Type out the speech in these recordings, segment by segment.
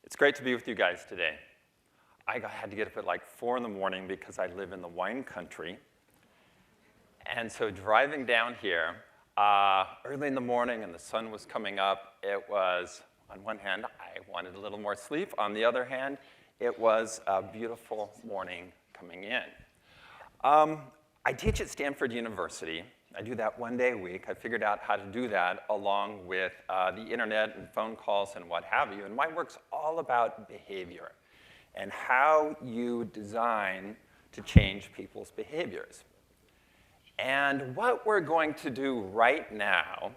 It's great to be with you guys today. I had to get up at like 4 in the morning because I live in the wine country. And so driving down here, early in the morning and the sun was coming up, it was, on one hand, I wanted a little more sleep. On the other hand, it was a beautiful morning coming in. I teach at Stanford University. I do that 1 day a week. I figured out how to do that along with the internet and phone calls and what have you. And my work's all about behavior and how you design to change people's behaviors. And what we're going to do right now,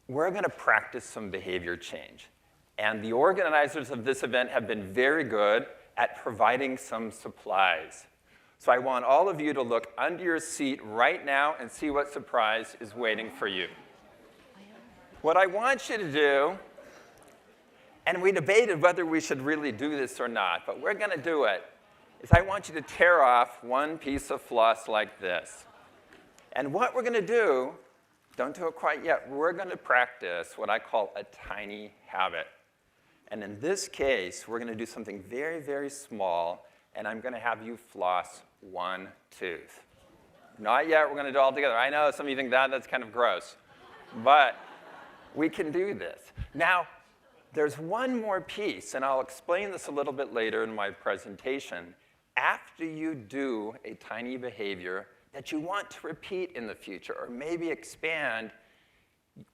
we're going to practice some behavior change. And the organizers of this event have been very good at providing some supplies. So I want all of you to look under your seat right now and see what surprise is waiting for you. What I want you to do, and we debated whether we should really do this or not, but we're going to do it, is I want you to tear off one piece of floss like this. And what we're going to do, don't do it quite yet, we're going to practice what I call a tiny habit. And in this case, we're going to do something very, very small, and I'm going to have you floss one tooth. Not yet, we're going to do it all together. I know some of you think that's kind of gross, but we can do this. Now, there's one more piece, and I'll explain this a little bit later in my presentation. After you do a tiny behavior that you want to repeat in the future or maybe expand,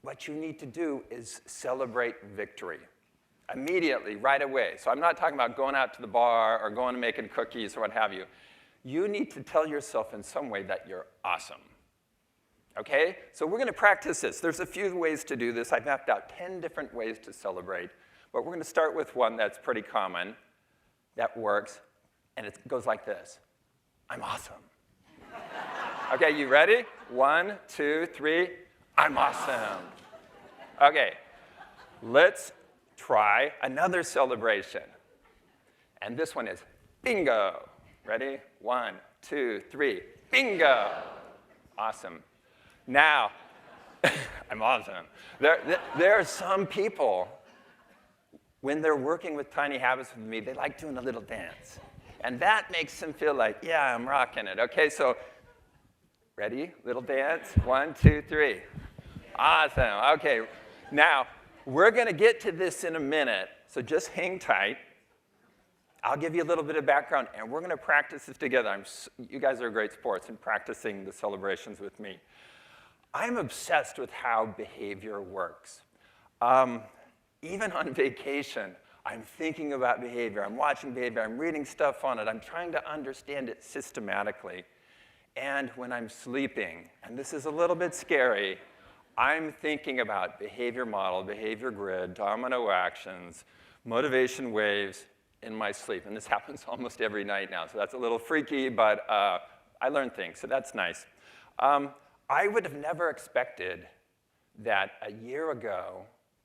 what you need to do is celebrate victory. Immediately, right away. So I'm not talking about going out to the bar or going and making cookies or what have you. You need to tell yourself in some way that you're awesome. Okay? So we're going to practice this. There's a few ways to do this. I've mapped out 10 different ways to celebrate. But we're going to start with one that's pretty common, that works, and it goes like this. I'm awesome. Okay, you ready? 1, 2, 3. I'm awesome. Okay, let's try another celebration. And this one is bingo. Ready? 1, 2, 3. Bingo. Awesome. Now, I'm awesome. There are some people, when they're working with tiny habits with me, they like doing a little dance. And that makes them feel like, yeah, I'm rocking it. Okay, so ready? Little dance. 1, 2, 3. Awesome. Okay, now, we're going to get to this in a minute, so just hang tight. I'll give you a little bit of background, and we're going to practice this together. You guys are great sports in practicing the celebrations with me. I'm obsessed with how behavior works. Even on vacation, I'm thinking about behavior. I'm watching behavior. I'm reading stuff on it. I'm trying to understand it systematically. And when I'm sleeping, and this is a little bit scary, I'm thinking about behavior model, behavior grid, domino actions, motivation waves in my sleep. And this happens almost every night now, so that's a little freaky, but I learn things, so that's nice. I would have never expected that a year ago,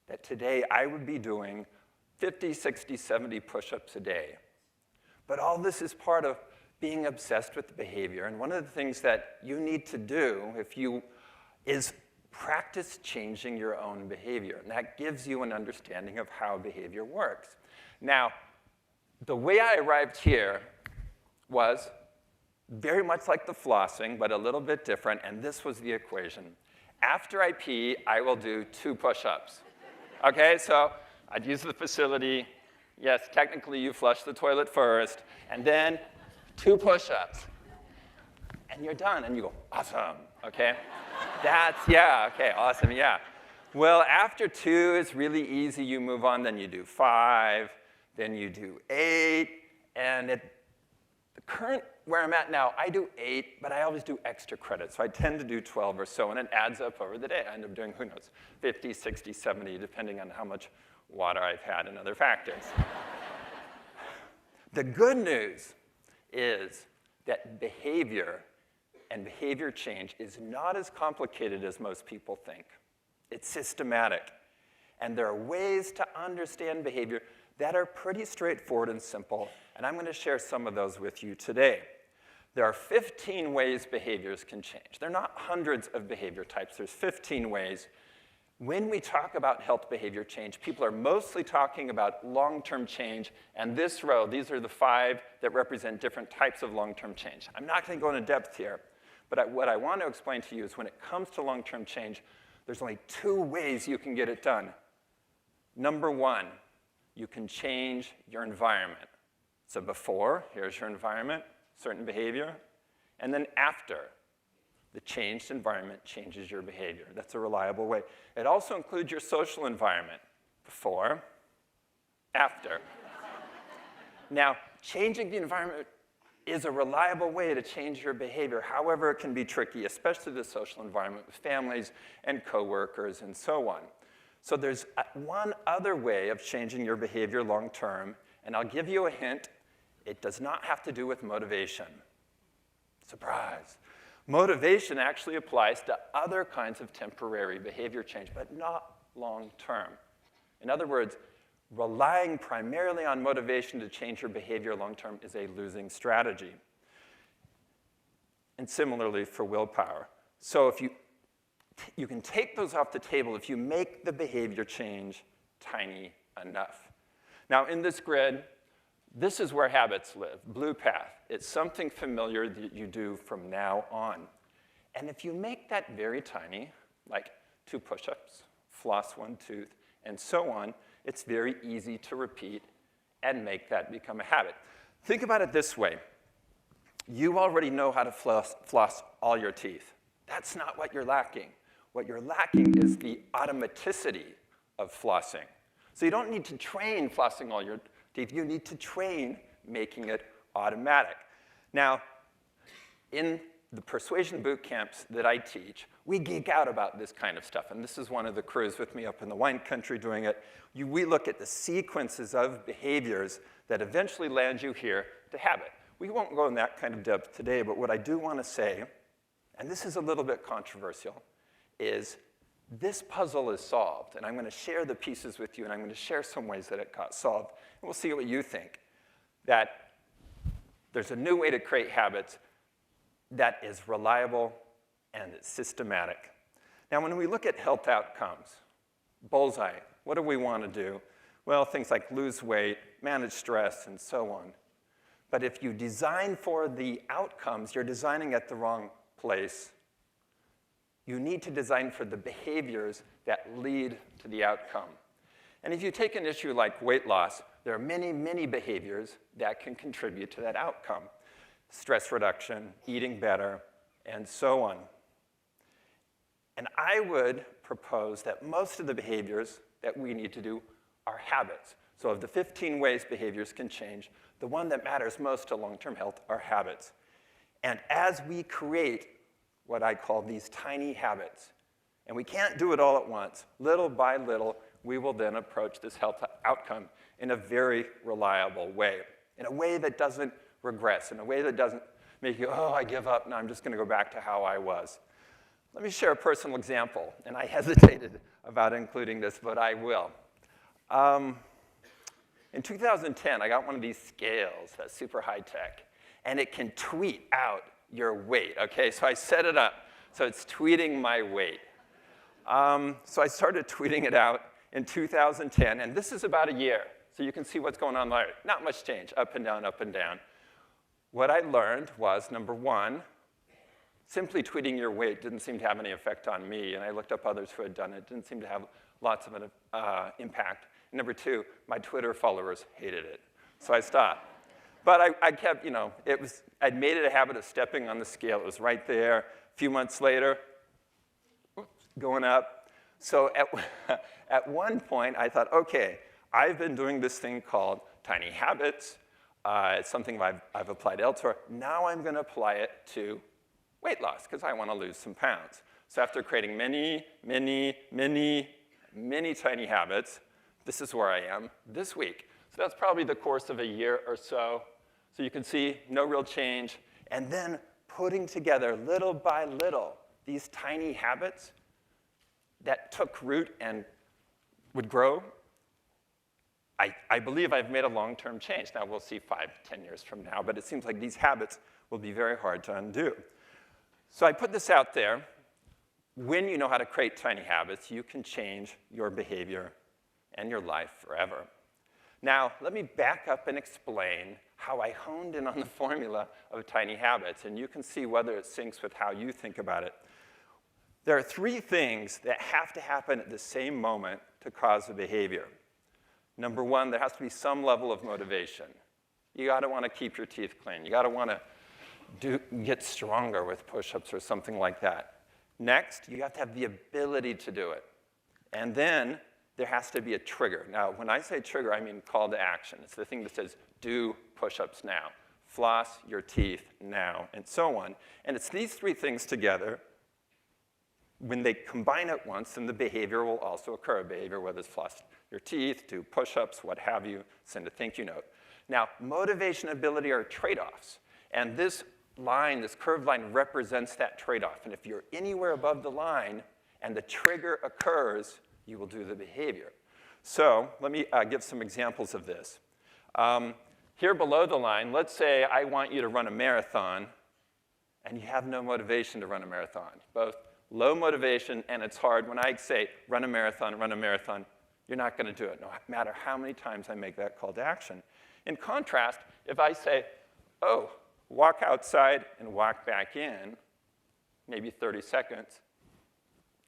that today I would be doing 50, 60, 70 push-ups a day. But all this is part of being obsessed with the behavior. And one of the things that you need to do is practice changing your own behavior. And that gives you an understanding of how behavior works. Now, the way I arrived here was very much like the flossing, but a little bit different, and this was the equation. After I pee, I will do 2 push-ups. Okay, so I'd use the facility. Yes, technically you flush the toilet first, and then 2 push-ups. And you're done, and you go, awesome, okay? Okay, awesome, yeah. Well, after 2, it's really easy. You move on, then you do 5, then you do 8, and the current where I'm at now, I do 8, but I always do extra credit, so I tend to do 12 or so, and it adds up over the day. I end up doing, who knows, 50, 60, 70, depending on how much water I've had and other factors. The good news is that behavior and behavior change is not as complicated as most people think. It's systematic. And there are ways to understand behavior that are pretty straightforward and simple, and I'm going to share some of those with you today. There are 15 ways behaviors can change. There are not hundreds of behavior types. There's 15 ways. When we talk about health behavior change, people are mostly talking about long-term change, and this row, these are the 5 that represent different types of long-term change. I'm not going to go into depth here, but what I want to explain to you is when it comes to long-term change, there's only 2 ways you can get it done. Number 1, you can change your environment. So before, here's your environment, certain behavior, and then after, the changed environment changes your behavior. That's a reliable way. It also includes your social environment, before, after. Now, changing the environment is a reliable way to change your behavior. However, it can be tricky, especially the social environment with families and coworkers and so on. So there's one other way of changing your behavior long term, and I'll give you a hint. It does not have to do with motivation. Surprise. Motivation actually applies to other kinds of temporary behavior change, but not long term. In other words, relying primarily on motivation to change your behavior long term is a losing strategy. And similarly for willpower. So if you can take those off the table if you make the behavior change tiny enough. Now in this grid, this is where habits live, blue path. It's something familiar that you do from now on. And if you make that very tiny, like 2 push-ups, floss 1 tooth, and so on, it's very easy to repeat and make that become a habit. Think about it this way. You already know how to floss all your teeth. That's not what you're lacking. What you're lacking is the automaticity of flossing. So you don't need to train flossing all your teeth. You need to train making it automatic. Now, in the persuasion boot camps that I teach, we geek out about this kind of stuff. And this is one of the crews with me up in the wine country doing it. We look at the sequences of behaviors that eventually land you here to habit. We won't go in that kind of depth today, but what I do want to say, and this is a little bit controversial, is this puzzle is solved. And I'm going to share the pieces with you, and I'm going to share some ways that it got solved. And we'll see what you think. That there's a new way to create habits that is reliable and it's systematic. Now, when we look at health outcomes, bullseye, what do we want to do? Well, things like lose weight, manage stress, and so on. But if you design for the outcomes, you're designing at the wrong place. You need to design for the behaviors that lead to the outcome. And if you take an issue like weight loss, there are many, many behaviors that can contribute to that outcome. Stress reduction, eating better, and so on. And I would propose that most of the behaviors that we need to do are habits. So of the 15 ways behaviors can change, the one that matters most to long-term health are habits. And as we create what I call these tiny habits, and we can't do it all at once, little by little, we will then approach this health outcome in a very reliable way, in a way that doesn't regress, in a way that doesn't make you, oh, I give up, now I'm just going to go back to how I was. Let me share a personal example, and I hesitated about including this, but I will. In 2010, I got one of these scales that's super high tech, and it can tweet out your weight, okay? So I set it up, so it's tweeting my weight. So I started tweeting it out in 2010, and this is about a year. So you can see what's going on there. Not much change, up and down, up and down. What I learned was, number one, simply tweeting your weight didn't seem to have any effect on me, and I looked up others who had done it. It didn't seem to have lots of an impact. And number two, my Twitter followers hated it, so I stopped. But I kept, you know, I'd made it a habit of stepping on the scale. It was right there. A few months later, going up. So at one point, I thought, okay, I've been doing this thing called tiny habits. It's something I've applied elsewhere. Now I'm going to apply it to weight loss, because I want to lose some pounds. So after creating many, many, many, many tiny habits, this is where I am this week. So that's probably the course of a year or so. So you can see no real change. And then putting together little by little these tiny habits that took root and would grow, I believe I've made a long-term change. Now we'll see 5, 10 years from now, but it seems like these habits will be very hard to undo. So I put this out there. when you know how to create tiny habits, you can change your behavior and your life forever. Now, let me back up and explain how I honed in on the formula of tiny habits, and you can see whether it syncs with how you think about it. There are 3 things that have to happen at the same moment to cause a behavior. Number 1, there has to be some level of motivation. You gotta wanna keep your teeth clean. You gotta wanna get stronger with push-ups or something like that. Next, you have to have the ability to do it. And then there has to be a trigger. Now, when I say trigger, I mean call to action. It's the thing that says, do push-ups now. Floss your teeth now, and so on. And it's these 3 things together. When they combine at once, then the behavior will also occur. Behavior, whether it's floss your teeth, do push-ups, what have you, send a thank you note. Now, motivation and ability are trade-offs. And this line, this curved line, represents that trade-off. And if you're anywhere above the line and the trigger occurs, you will do the behavior. So let me give some examples of this. Here below the line, let's say I want you to run a marathon, and you have no motivation to run a marathon. Both low motivation and it's hard. When I say run a marathon, you're not going to do it, no matter how many times I make that call to action. In contrast, if I say, oh, walk outside and walk back in, maybe 30 seconds,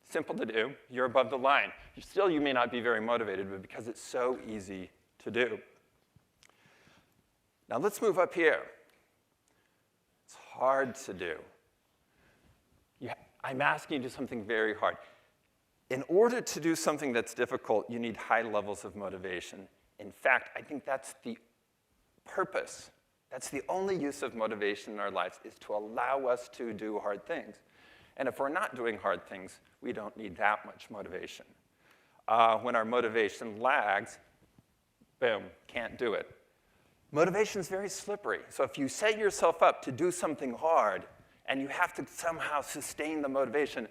simple to do, you're above the line. Still, you may not be very motivated, but because it's so easy to do. Now let's move up here. It's hard to do. I'm asking you to do something very hard. In order to do something that's difficult, you need high levels of motivation. In fact, I think that's the purpose. That's the only use of motivation in our lives, is to allow us to do hard things. And if we're not doing hard things, we don't need that much motivation. When our motivation lags, boom, can't do it. Motivation is very slippery. So if you set yourself up to do something hard, and you have to somehow sustain the motivation's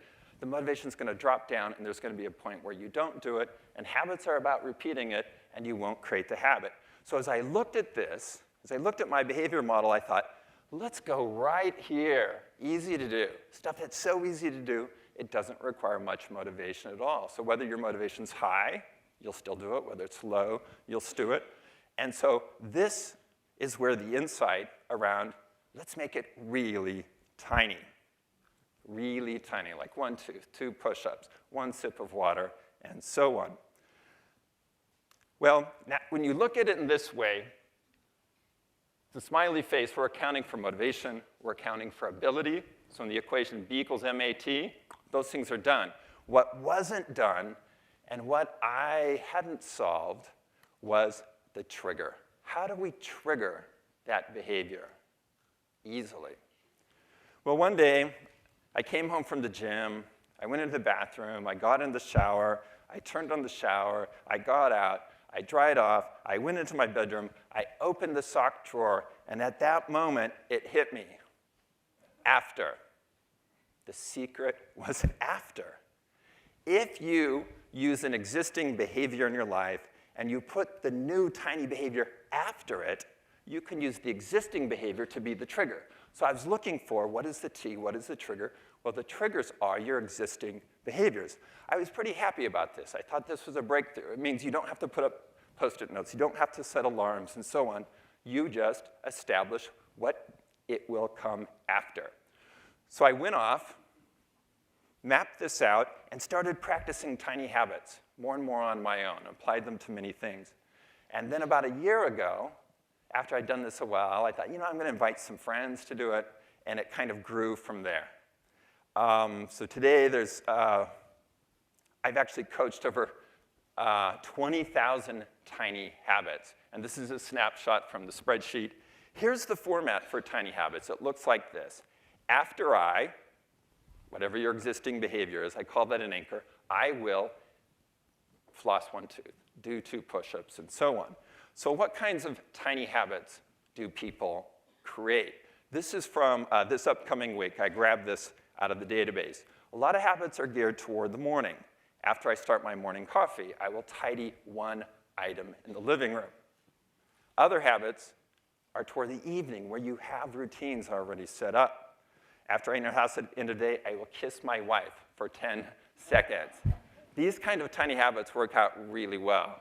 going to drop down, and there's going to be a point where you don't do it, and habits are about repeating it, and you won't create the habit. So as I looked at this, as I looked at my behavior model, I thought, let's go right here. Easy to do. Stuff that's so easy to do, it doesn't require much motivation at all. So whether your motivation's high, you'll still do it. Whether it's low, you'll still do it. And so this is where the insight around, let's make it really tiny. Really tiny, like 1 tooth, 2 push-ups, 1 sip of water, and so on. Well, now, when you look at it in this way, the smiley face, we're accounting for motivation, we're accounting for ability. So in the equation B equals MAT, those things are done. What wasn't done, and what I hadn't solved, was the trigger. How do we trigger that behavior easily? Well, one day, I came home from the gym, I went into the bathroom, I got in the shower, I turned on the shower, I got out, I dried off, I went into my bedroom, I opened the sock drawer, and at that moment, it hit me. After. The secret was after. If you use an existing behavior in your life, and you put the new tiny behavior after it, you can use the existing behavior to be the trigger. So I was looking for, what is the T, what is the trigger? Well, the triggers are your existing behaviors. I was pretty happy about this. I thought this was a breakthrough. It means you don't have to put up Post-it notes. You don't have to set alarms and so on. You just establish what it will come after. So I went off, mapped this out, and started practicing tiny habits more and more on my own, applied them to many things. And then about a year ago, after I'd done this a while, I thought, I'm going to invite some friends to do it, and it kind of grew from there. So today, I've actually coached over 20,000 tiny habits, and this is a snapshot from the spreadsheet. Here's the format for tiny habits. It looks like this. After I, whatever your existing behavior is, I call that an anchor, I will floss 1 tooth, do 2 push-ups, and so on. So what kinds of tiny habits do people create? This is from this upcoming week. I grabbed this out of the database. A lot of habits are geared toward the morning. After I start my morning coffee, I will tidy 1 item in the living room. Other habits are toward the evening, where you have routines already set up. After I enter the house at the end of the day, I will kiss my wife for 10 seconds. These kind of tiny habits work out really well.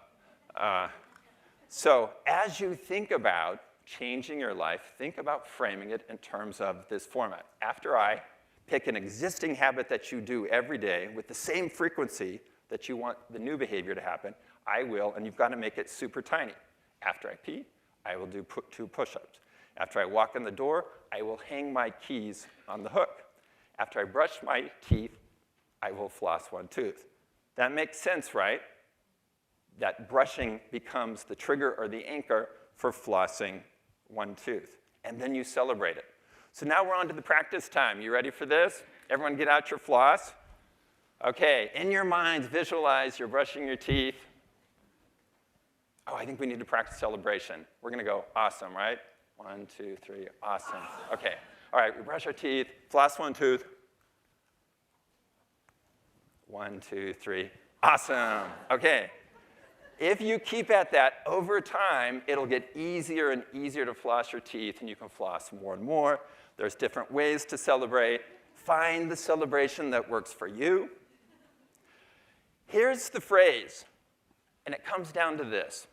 So as you think about changing your life, think about framing it in terms of this format. After I pick an existing habit that you do every day with the same frequency that you want the new behavior to happen, I will, and you've got to make it super tiny. After I pee, I will do 2 push-ups. After I walk in the door, I will hang my keys on the hook. After I brush my teeth, I will floss 1 tooth. That makes sense, right? That brushing becomes the trigger or the anchor for flossing 1 tooth. And then you celebrate it. So now we're on to the practice time. You ready for this? Everyone get out your floss. OK, in your minds, visualize you're brushing your teeth. Oh, I think we need to practice celebration. We're going to go awesome, right? 1, 2, 3, awesome. OK, all right, we brush our teeth, floss 1 tooth. 1, 2, 3, awesome. OK. If you keep at that over time, it'll get easier and easier to floss your teeth, and you can floss more and more. There's different ways to celebrate. Find the celebration that works for you. Here's the phrase, and it comes down to this.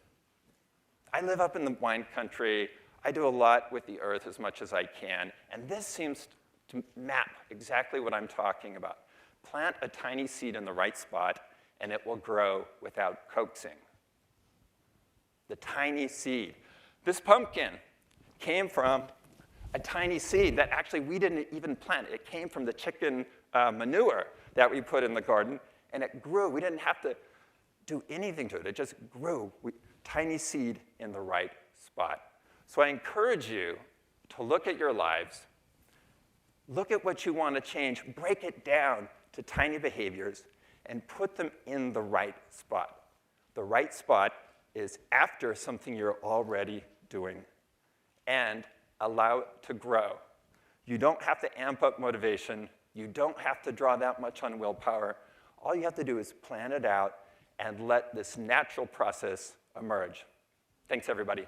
I live up in the wine country. I do a lot with the earth as much as I can, and this seems to map exactly what I'm talking about. Plant a tiny seed in the right spot, and it will grow without coaxing. The tiny seed. This pumpkin came from a tiny seed that actually we didn't even plant. It came from the chicken manure that we put in the garden, and it grew. We didn't have to do anything to it. It just grew. Tiny seed in the right spot. So I encourage you to look at your lives, look at what you want to change, break it down to tiny behaviors, and put them in the right spot. The right spot is after something you're already doing, and allow it to grow. You don't have to amp up motivation. You don't have to draw that much on willpower. All you have to do is plan it out and let this natural process emerge. Thanks, everybody.